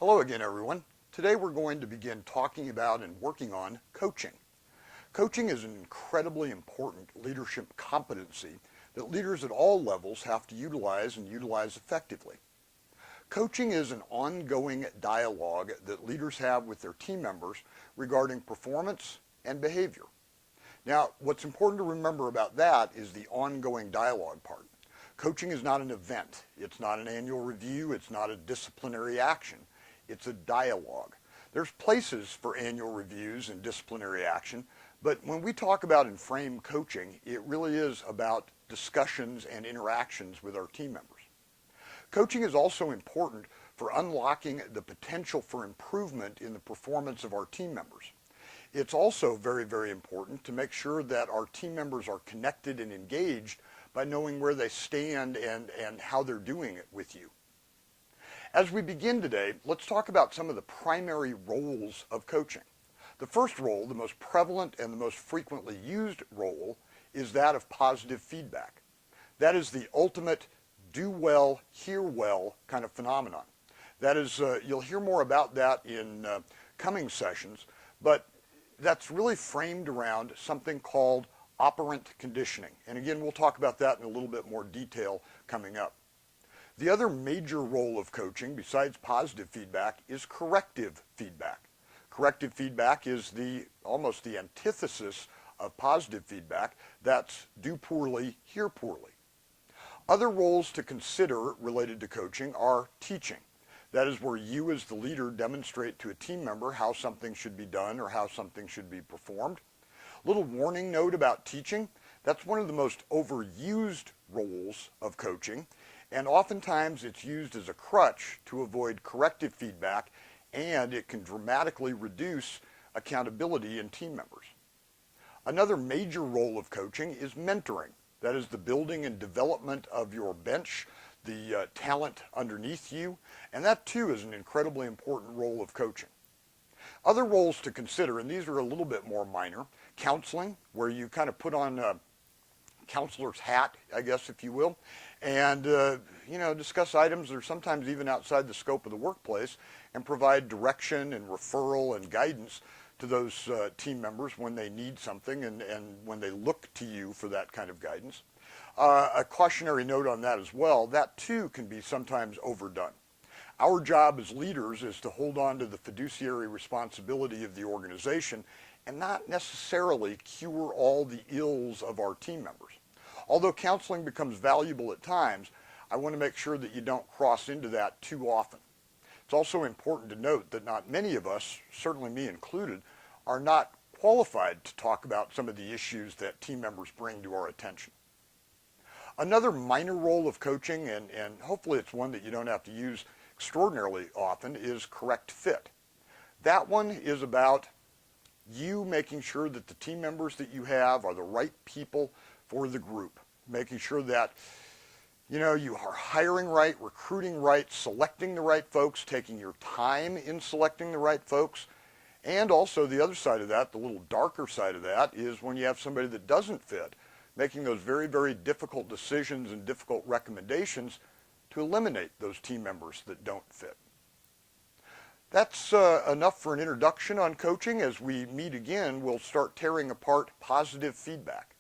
Hello again, everyone. Today we're going to begin talking about and working on coaching. Coaching is an incredibly important leadership competency that leaders at all levels have to utilize and utilize effectively. Coaching is an ongoing dialogue that leaders have with their team members regarding performance and behavior. Now, what's important to remember about that is the ongoing dialogue part. Coaching is not an event. It's not an annual review. It's not a disciplinary action. It's a dialogue. There's places for annual reviews and disciplinary action, but when we talk about and frame coaching, it really is about discussions and interactions with our team members. Coaching is also important for unlocking the potential for improvement in the performance of our team members. It's also very, very important to make sure that our team members are connected and engaged by knowing where they stand and how they're doing it with you. As we begin today, let's talk about some of the primary roles of coaching. The first role, the most prevalent and the most frequently used role, is that of positive feedback. That is the ultimate do well, hear well kind of phenomenon. That is, you'll hear more about that in coming sessions, but that's really framed around something called operant conditioning. And again, we'll talk about that in a little bit more detail coming up. The other major role of coaching, besides positive feedback, is corrective feedback. Corrective feedback is almost the antithesis of positive feedback. That's do poorly, hear poorly. Other roles to consider related to coaching are teaching. That is where you as the leader demonstrate to a team member how something should be done or how something should be performed. Little warning note about teaching. That's one of the most overused roles of coaching. And oftentimes it's used as a crutch to avoid corrective feedback, and it can dramatically reduce accountability in team members. Another major role of coaching is mentoring. That is the building and development of your bench, the talent underneath you, and that too is an incredibly important role of coaching. Other roles to consider, and these are a little bit more minor, counseling, where you kind of put on a counselor's hat, I guess, if you will, and discuss items that are sometimes even outside the scope of the workplace and provide direction and referral and guidance to those team members when they need something and when they look to you for that kind of guidance. A cautionary note on that as well, that too can be sometimes overdone. Our job as leaders is to hold on to the fiduciary responsibility of the organization and not necessarily cure all the ills of our team members. Although counseling becomes valuable at times, I want to make sure that you don't cross into that too often. It's also important to note that not many of us, certainly me included, are not qualified to talk about some of the issues that team members bring to our attention. Another minor role of coaching, and hopefully it's one that you don't have to use extraordinarily often, is correct fit. That one is about you making sure that the team members that you have are the right people for the group, making sure that you are hiring right, recruiting right, selecting the right folks, taking your time in selecting the right folks. And also the other side of that, the little darker side of that, is when you have somebody that doesn't fit, making those very, very difficult decisions and difficult recommendations to eliminate those team members that don't fit. That's enough for an introduction on coaching. As we meet again, we'll start tearing apart positive feedback.